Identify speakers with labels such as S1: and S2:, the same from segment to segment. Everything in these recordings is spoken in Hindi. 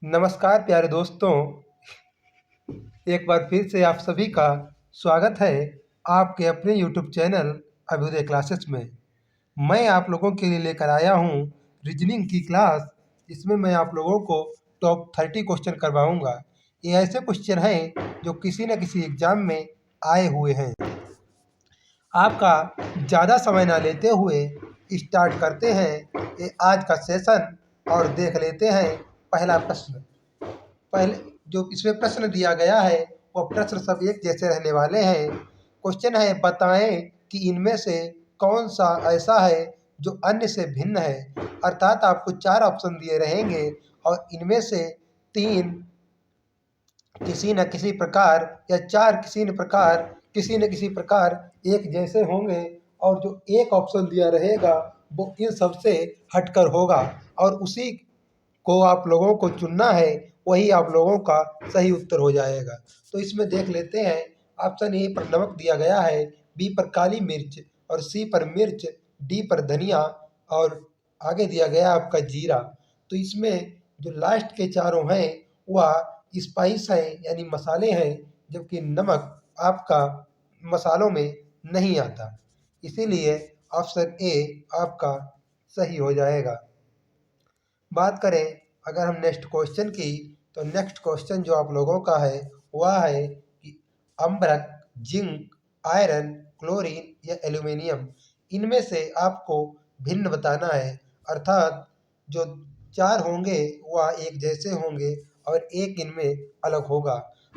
S1: नमस्कार प्यारे दोस्तों, एक बार फिर से आप सभी का स्वागत है आपके अपने YouTube चैनल अभ्युदय क्लासेस में। मैं आप लोगों के लिए लेकर आया हूँ रीजनिंग की क्लास। इसमें मैं आप लोगों को टॉप 30 क्वेश्चन करवाऊँगा। ये ऐसे क्वेश्चन हैं जो किसी न किसी एग्ज़ाम में आए हुए हैं। आपका ज़्यादा समय ना लेते हुए स्टार्ट करते हैं ये आज का सेशन और देख लेते हैं पहला प्रश्न। पहले जो इसमें प्रश्न दिया गया है वह प्रश्न सब एक जैसे रहने वाले हैं। क्वेश्चन है, बताएं कि इनमें से कौन सा ऐसा है जो अन्य से भिन्न है। अर्थात आपको 4 ऑप्शन दिए रहेंगे और इनमें से 3 किसी न किसी प्रकार या 4 किसी न किसी प्रकार एक जैसे होंगे और जो एक ऑप्शन दिया रहेगा वो इन सब से हटकर होगा और उसी को आप लोगों को चुनना है, वही आप लोगों का सही उत्तर हो जाएगा। तो इसमें देख लेते हैं। ऑप्शन ए पर नमक दिया गया है, बी पर काली मिर्च और सी पर मिर्च, डी पर धनिया और आगे दिया गया आपका जीरा। तो इसमें जो लास्ट के चारों हैं वह स्पाइस हैं यानी मसाले हैं, जबकि नमक आपका मसालों में नहीं आता। इसीलिए ऑप्शन ए आपका सही हो जाएगा। बात करें अगर हम नेक्स्ट क्वेश्चन की, तो नेक्स्ट क्वेश्चन जो आप लोगों का है वह है कि अम्बरक, जिंक, आयरन, क्लोरीन या एल्यूमिनियम, इनमें से आपको भिन्न बताना है। अर्थात जो 4 होंगे वह एक जैसे होंगे और एक इनमें अलग होगा।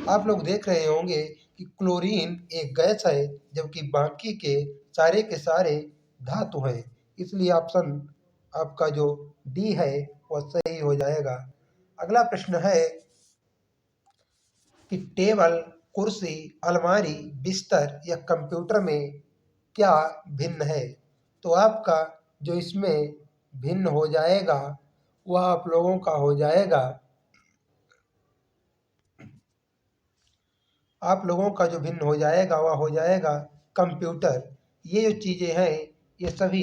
S1: आप लोग देख रहे होंगे कि क्लोरीन एक गैस है, जबकि बाकी के सारे धातु हैं। इसलिए ऑप्शन आपका जो डी है वह सही हो जाएगा। अगला प्रश्न है कि टेबल, कुर्सी, अलमारी, बिस्तर या कंप्यूटर में क्या भिन्न है। तो आपका जो इसमें भिन्न हो जाएगा वह आप लोगों का हो जाएगा, आप लोगों का जो भिन्न हो जाएगा वह हो जाएगा कंप्यूटर। ये जो चीज़ें हैं ये सभी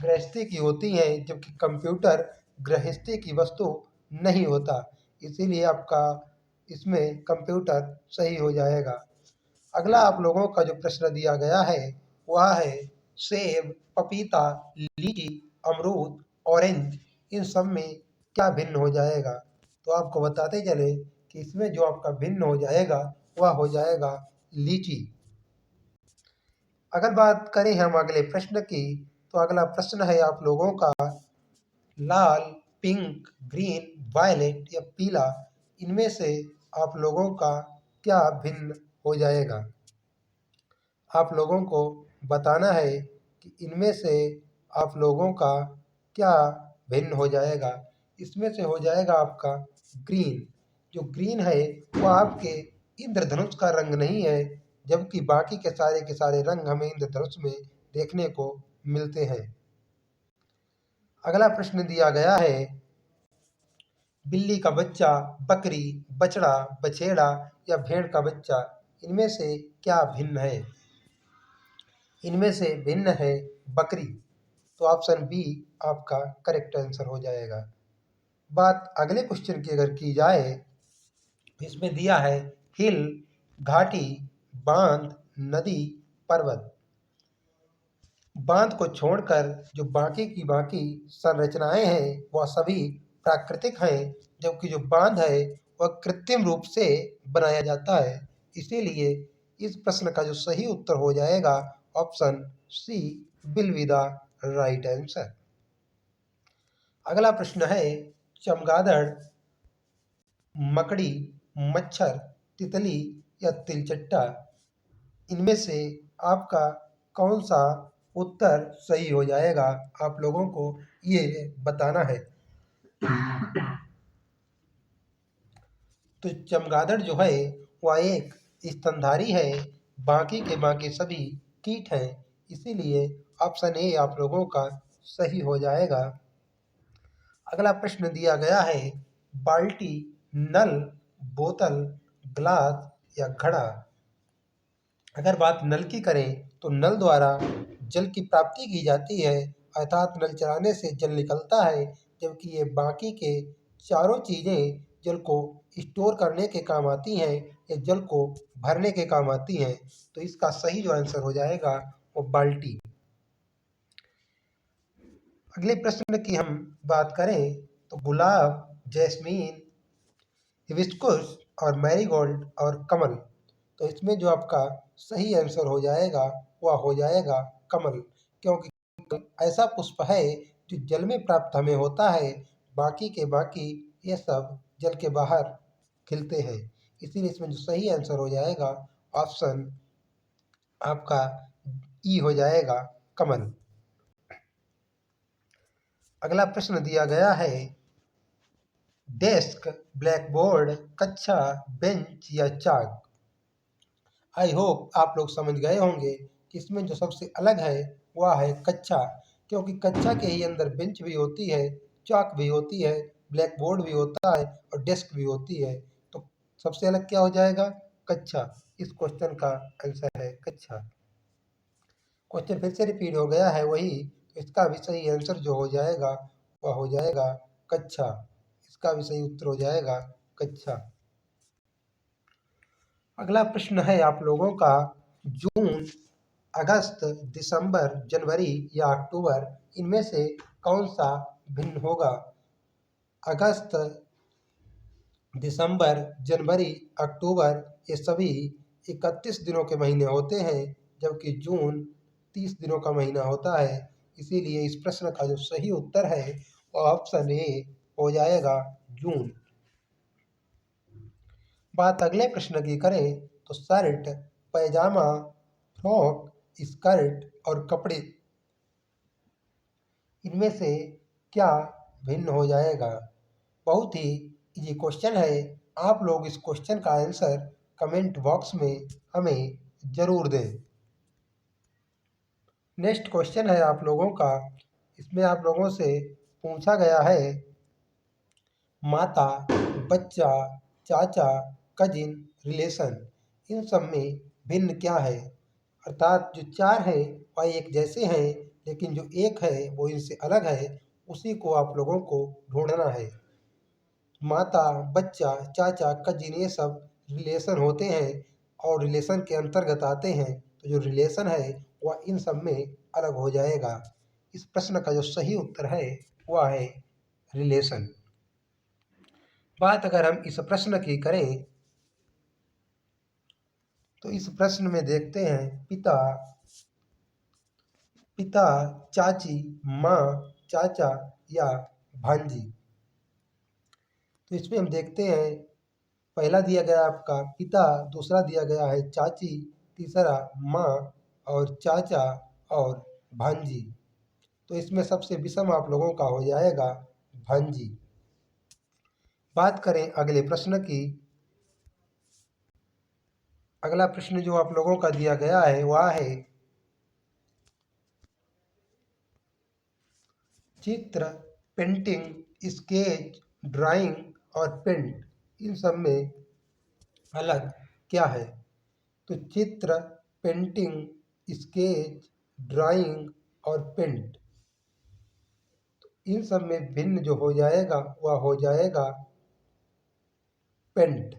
S1: गृहस्थी की होती हैं, जबकि कंप्यूटर गृहस्थी की वस्तु नहीं होता। इसीलिए आपका इसमें कंप्यूटर सही हो जाएगा। अगला आप लोगों का जो प्रश्न दिया गया है वह है सेब, पपीता, लीची, अमरूद, ऑरेंज, इन सब में क्या भिन्न हो जाएगा। तो आपको बताते चले कि इसमें जो आपका भिन्न हो जाएगा वह हो जाएगा लीची। अगर बात करें हम अगले प्रश्न की, तो अगला प्रश्न है आप लोगों का लाल, पिंक, ग्रीन, वायलेट या पीला, इनमें से आप लोगों का क्या भिन्न हो जाएगा। आप लोगों को बताना है कि इनमें से आप लोगों का क्या भिन्न हो जाएगा। इसमें से हो जाएगा आपका ग्रीन। जो ग्रीन है वो आपके इंद्रधनुष का रंग नहीं है, जबकि बाकी के सारे रंग हमें इंद्रधनुष में देखने को मिलते हैं। अगला प्रश्न दिया गया है बिल्ली का बच्चा, बकरी, बछड़ा, बछेड़ा या भेड़ का बच्चा, इनमें से क्या भिन्न है। इनमें से भिन्न है बकरी। तो ऑप्शन बी आपका करेक्ट आंसर हो जाएगा। बात अगले क्वेश्चन की अगर की जाए, इसमें दिया है हिल, घाटी, बांध, नदी, पर्वत। बांध को छोड़कर जो बाकी की बाकी संरचनाएं हैं वह सभी प्राकृतिक हैं, जबकि जो बांध है वह कृत्रिम रूप से बनाया जाता है। इसीलिए इस प्रश्न का जो सही उत्तर हो जाएगा option C will be the right answer. अगला प्रश्न है चमगादड़, मकड़ी, मच्छर, तितली या तिलचट्टा, इनमें से आपका कौन सा उत्तर सही हो जाएगा। आप लोगों को ये बताना है। तो चमगादड़ जो है वह एक स्तनधारी है, बाकी के बाकी सभी कीट हैं। इसीलिए ऑप्शन ए आप लोगों का सही हो जाएगा। अगला प्रश्न दिया गया है बाल्टी, नल, बोतल, ग्लास या घड़ा। अगर बात नल की करें तो नल द्वारा जल की प्राप्ति की जाती है, अर्थात नल चलाने से जल निकलता है, जबकि ये बाकी के चारों चीज़ें जल को स्टोर करने के काम आती हैं या जल को भरने के काम आती हैं। तो इसका सही जो आंसर हो जाएगा वो बाल्टी। अगले प्रश्न की हम बात करें तो गुलाब, जैस्मीन, हिबिस्कुस और मैरीगोल्ड और कमल, तो इसमें जो आपका सही आंसर हो जाएगा वह हो जाएगा कमल, क्योंकि ऐसा पुष्प है जो जल में प्राप्त हमें होता है, बाकी के बाकी ये सब जल के बाहर खिलते हैं। इसीलिए इसमें जो सही आंसर हो जाएगा ऑप्शन आपका ई हो जाएगा कमल। अगला प्रश्न दिया गया है डेस्क, ब्लैकबोर्ड, कक्षा, बेंच या चाक। आई होप आप लोग समझ गए होंगे कि इसमें जो सबसे अलग है वह है कक्षा, क्योंकि कक्षा के ही अंदर बेंच भी होती है, चाक भी होती है, ब्लैक बोर्ड भी होता है और डेस्क भी होती है। तो सबसे अलग क्या हो जाएगा? कक्षा। इस क्वेश्चन का आंसर है कक्षा। क्वेश्चन फिर से रिपीट हो गया है वही, तो इसका भी सही आंसर जो हो जाएगा वह हो जाएगा कक्षा। इसका भी सही उत्तर हो जाएगा कक्षा। अगला प्रश्न है आप लोगों का जून, अगस्त, दिसंबर, जनवरी या अक्टूबर, इनमें से कौन सा भिन्न होगा? अगस्त, दिसंबर, जनवरी, अक्टूबर ये सभी 31 दिनों के महीने होते हैं, जबकि जून 30 दिनों का महीना होता है। इसीलिए इस प्रश्न का जो सही उत्तर है वो ऑप्शन ए हो जाएगा जून। बात अगले प्रश्न की करें तो शर्ट, पैजामा, फ्रॉक, स्कर्ट और कपड़े, इनमें से क्या भिन्न हो जाएगा? बहुत ही इजी क्वेश्चन है। आप लोग इस क्वेश्चन का आंसर कमेंट बॉक्स में हमें ज़रूर दें। नेक्स्ट क्वेश्चन है आप लोगों का, इसमें आप लोगों से पूछा गया है माता, बच्चा, चाचा, कजिन, रिलेशन, इन सब में भिन्न क्या है? अर्थात जो चार है वह एक जैसे हैं, लेकिन जो एक है वो इनसे अलग है, उसी को आप लोगों को ढूंढना है। माता, बच्चा, चाचा, कजिन ये सब रिलेशन होते हैं और रिलेशन के अंतर्गत आते हैं, तो जो रिलेशन है वह इन सब में अलग हो जाएगा। इस प्रश्न का जो सही उत्तर है वह है रिलेशन। बात अगर हम इस प्रश्न की करें तो इस प्रश्न में देखते हैं पिता, पिता, चाची, माँ, चाचा या भांजी। तो इसमें हम देखते हैं पहला दिया गया आपका पिता, दूसरा दिया गया है चाची, तीसरा माँ और चाचा और भांजी। तो इसमें सबसे विषम आप लोगों का हो जाएगा भांजी। बात करें अगले प्रश्न की। अगला प्रश्न जो आप लोगों का दिया गया है वह है चित्र, पेंटिंग, स्केच, ड्राइंग और पेंट, इन सब में अलग क्या है? तो चित्र, पेंटिंग, स्केच, ड्राइंग और पेंट, इन सब में भिन्न जो हो जाएगा वह हो जाएगा पेंट,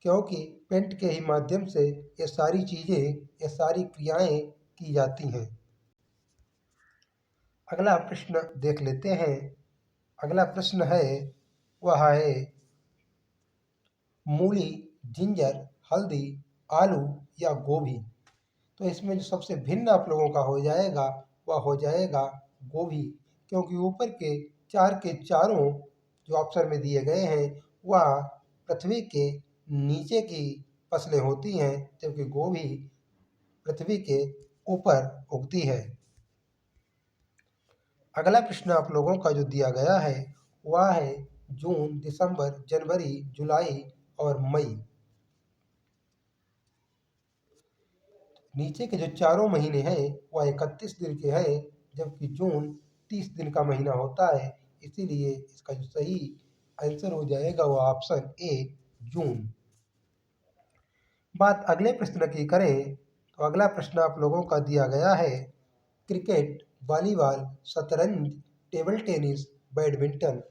S1: क्योंकि पेंट के ही माध्यम से ये सारी चीज़ें, ये सारी क्रियाएं की जाती हैं। अगला प्रश्न देख लेते हैं। अगला प्रश्न है वह है मूली, जिंजर, हल्दी, आलू या गोभी। तो इसमें जो सबसे भिन्न आप लोगों का हो जाएगा वह हो जाएगा गोभी, क्योंकि ऊपर के चारों जो ऑप्शन में दिए गए हैं वह पृथ्वी के नीचे की फसलें होती हैं, जबकि गोभी पृथ्वी के ऊपर उगती है। अगला प्रश्न आप लोगों का जो दिया गया है वह है जून, दिसंबर, जनवरी, जुलाई और मई। नीचे के जो चारों महीने हैं वह 31 दिन के हैं, जबकि जून 30 दिन का महीना होता है। इसीलिए इसका जो सही आंसर हो जाएगा वह ऑप्शन ए जून। बात अगले प्रश्न की करें तो अगला प्रश्न आप लोगों का दिया गया है क्रिकेट, वॉलीबॉल, शतरंज, टेबल टेनिस, बैडमिंटन,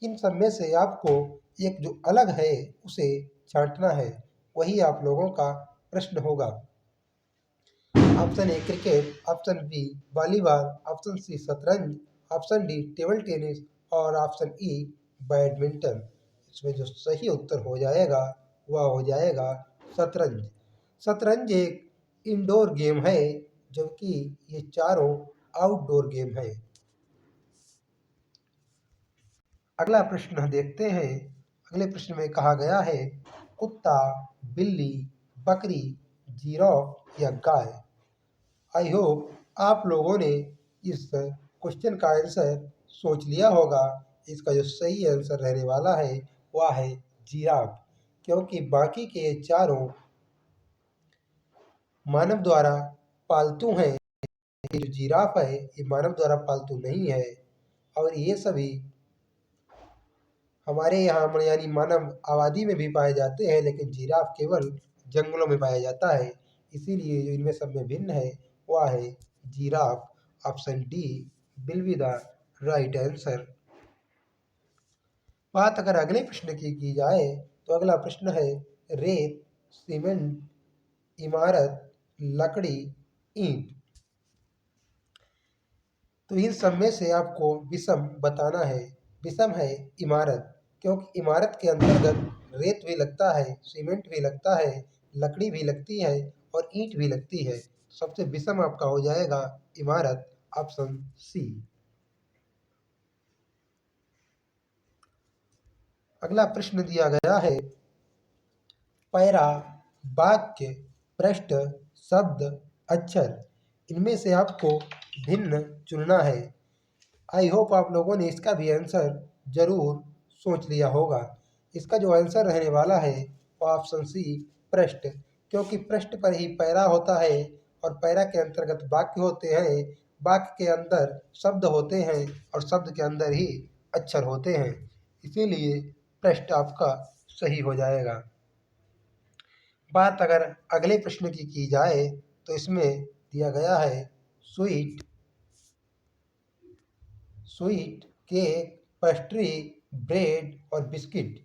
S1: इन सब में से आपको एक जो अलग है उसे छांटना है। वही आप लोगों का प्रश्न होगा। Option A cricket, option B volleyball, option C शतरंज, ऑप्शन डी टेबल टेनिस और ऑप्शन ई बैडमिंटन। इसमें जो सही उत्तर हो जाएगा वह हो जाएगा शतरंज। शतरंज एक इंडोर गेम है, जबकि ये चारों आउटडोर गेम है। अगला प्रश्न देखते हैं। अगले प्रश्न में कहा गया है कुत्ता, बिल्ली, बकरी, जिराफ या गाय। आई होप आप लोगों ने इस क्वेश्चन का आंसर सोच लिया होगा। इसका जो सही आंसर रहने वाला है वह है जिराफ, क्योंकि बाकी के चारों मानव द्वारा पालतू हैं। ये जो जिराफ है ये मानव द्वारा पालतू नहीं है, और ये सभी हमारे यहाँ यानी मानव आबादी में भी पाए जाते हैं, लेकिन जिराफ केवल जंगलों में पाया जाता है। इसीलिए जो इनमें सब में भिन्न है वह है giraffe. Option D will be the right answer. बात अगर अगले प्रश्न की जाए तो अगला प्रश्न है रेत, सीमेंट, इमारत, लकड़ी, ईंट। तो इन सब में से आपको विषम बताना है। विषम है इमारत, क्योंकि इमारत के अंतर्गत रेत भी लगता है, सीमेंट भी लगता है, लकड़ी भी लगती है और ईंट भी लगती है। सबसे विषम आपका हो जाएगा इमारत। Option C. अगला प्रश्न दिया गया है पैरा, वाक्य, पृष्ठ, शब्द, अक्षर। इनमें से आपको भिन्न चुनना है। आई होप आप लोगों ने इसका भी आंसर जरूर सोच लिया होगा। इसका जो आंसर रहने वाला है वो ऑप्शन सी पृष्ठ, क्योंकि पृष्ठ पर ही पैरा होता है और पैरा के अंतर्गत वाक्य होते हैं, वाक्य के अंदर शब्द होते हैं और शब्द के अंदर ही अक्षर होते हैं। इसीलिए पृष्ठ आपका सही हो जाएगा। बात अगर अगले प्रश्न की जाए तो इसमें दिया गया है स्वीट, केक, पेस्ट्री, ब्रेड और बिस्किट।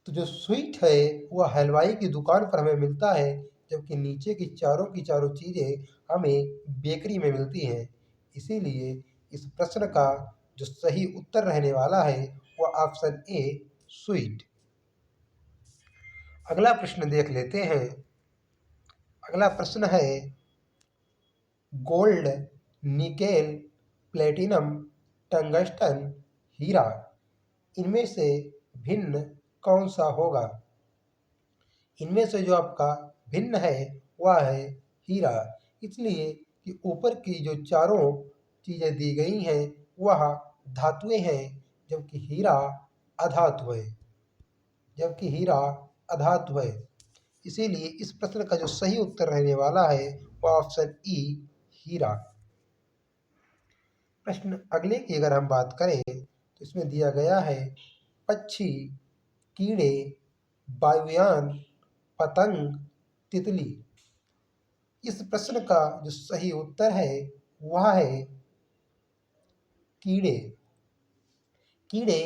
S1: तो जो स्वीट है वह हलवाई की दुकान पर हमें मिलता है, जबकि नीचे की चारों चीज़ें हमें बेकरी में मिलती हैं। इसीलिए इस प्रश्न का जो सही उत्तर रहने वाला है वह ऑप्शन ए स्वीट। अगला प्रश्न देख लेते हैं। अगला प्रश्न है गोल्ड, निकेल, प्लेटिनम, टंगस्टन, हीरा। इनमें से भिन्न कौन सा होगा? इनमें से जो आपका भिन्न है वह है हीरा, इसलिए कि ऊपर की जो चारों चीज़ें दी गई हैं वह धातुएं हैं, जबकि हीरा अधातु है। इसीलिए इस प्रश्न का जो सही उत्तर रहने वाला है वह ऑप्शन ई हीरा। प्रश्न अगले की अगर हम बात करें तो इसमें दिया गया है पक्षी, कीड़े, वायुयान, पतंग, तितली। इस प्रश्न का जो सही उत्तर है वह है कीड़े। कीड़े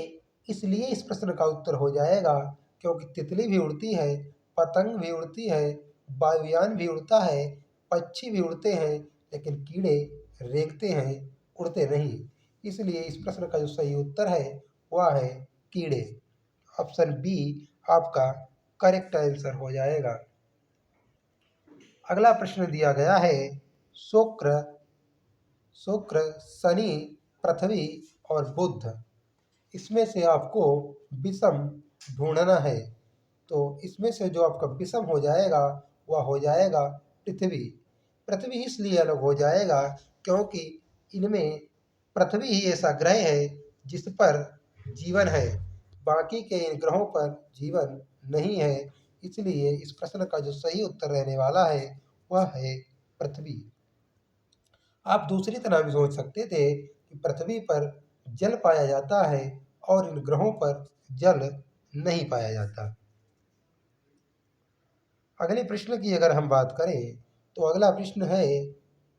S1: इसलिए इस प्रश्न का उत्तर हो जाएगा क्योंकि तितली भी उड़ती है, पतंग भी उड़ती है, वायुयान भी उड़ता है, पक्षी भी उड़ते हैं, लेकिन कीड़े रेंगते हैं, उड़ते नहीं। इसलिए इस प्रश्न का जो सही उत्तर है वह है कीड़े। ऑप्शन बी आपका करेक्ट आंसर हो जाएगा। अगला प्रश्न दिया गया है शुक्र, शनि, पृथ्वी और बुध। इसमें से आपको विषम ढूंढना है। तो इसमें से जो आपका विषम हो जाएगा वह हो जाएगा पृथ्वी। पृथ्वी इसलिए अलग हो जाएगा क्योंकि इनमें पृथ्वी ही ऐसा ग्रह है जिस पर जीवन है, बाकी के इन ग्रहों पर जीवन नहीं है। इसलिए इस प्रश्न का जो सही उत्तर रहने वाला है वह है पृथ्वी। आप दूसरी तरह भी सोच सकते थे कि पृथ्वी पर जल पाया जाता है और इन ग्रहों पर जल नहीं पाया जाता। अगले प्रश्न की अगर हम बात करें तो अगला प्रश्न है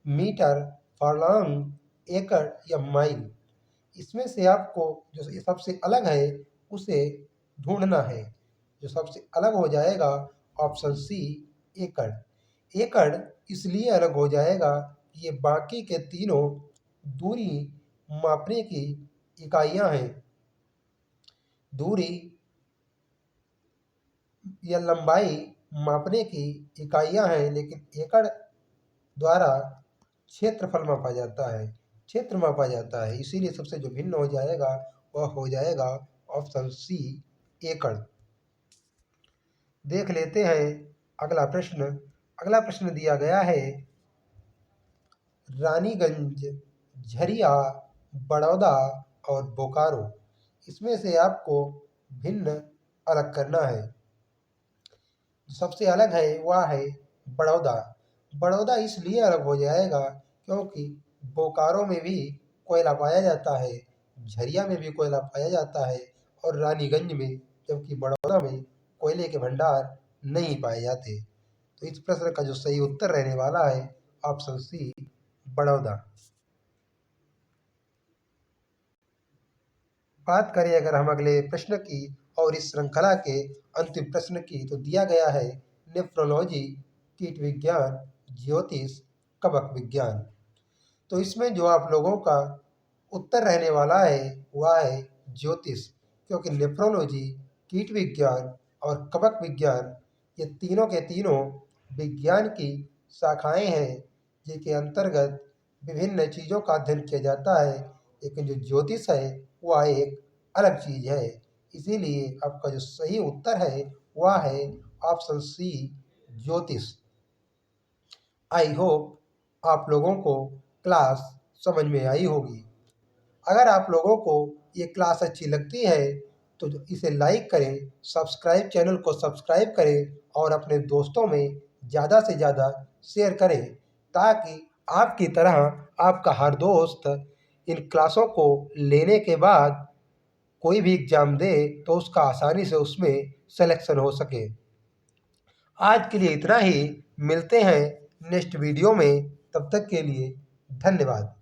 S1: मीटर, फर्लॉन्ग, एकड़ या माइल। इसमें से आपको जो सबसे अलग है उसे ढूंढना है। जो सबसे अलग हो जाएगा ऑप्शन सी एकड़। एकड़ इसलिए अलग हो जाएगा कि ये बाकी के तीनों दूरी मापने की इकाइयां हैं। दूरी या लंबाई मापने की इकाइयां हैं, लेकिन एकड़ द्वारा क्षेत्रफल मापा जाता है, क्षेत्र मापा जाता है। इसीलिए सबसे जो भिन्न हो जाएगा वह हो जाएगा ऑप्शन सी एकड़। देख लेते हैं अगला प्रश्न। अगला प्रश्न दिया गया है रानीगंज, झरिया, बड़ौदा और बोकारो। इसमें से आपको भिन्न अलग करना है। सबसे अलग है वह है बड़ौदा। बड़ौदा इसलिए अलग हो जाएगा क्योंकि बोकारो में भी कोयला पाया जाता है, झरिया में भी कोयला पाया जाता है और रानीगंज में, जबकि बड़ौदा में कोयले के भंडार नहीं पाए जाते। तो इस प्रश्न का जो सही उत्तर रहने वाला है ऑप्शन सी बड़ौदा। बात करें अगर हम अगले प्रश्न की और इस श्रृंखला के अंतिम प्रश्न की, तो दिया गया है नेफ्रोलॉजी, कीट विज्ञान, ज्योतिष, कवक विज्ञान। तो इसमें जो आप लोगों का उत्तर रहने वाला है वह है ज्योतिष, क्योंकि नेफ्रोलॉजी, कीट विज्ञान और कवक विज्ञान ये तीनों के तीनों विज्ञान की शाखाएं हैं जिनके अंतर्गत विभिन्न चीज़ों का अध्ययन किया जाता है। लेकिन जो ज्योतिष है वह एक अलग चीज़ है। इसीलिए आपका जो सही उत्तर है वह है ऑप्शन सी ज्योतिष। आई होप आप लोगों को क्लास समझ में आई होगी। अगर आप लोगों को ये क्लास अच्छी लगती है तो इसे लाइक करें, चैनल को सब्सक्राइब करें और अपने दोस्तों में ज़्यादा से ज़्यादा शेयर करें, ताकि आपकी तरह आपका हर दोस्त इन क्लासों को लेने के बाद कोई भी एग्ज़ाम दे तो उसका आसानी से उसमें सिलेक्शन हो सके। आज के लिए इतना ही, मिलते हैं नेक्स्ट वीडियो में। तब तक के लिए धन्यवाद।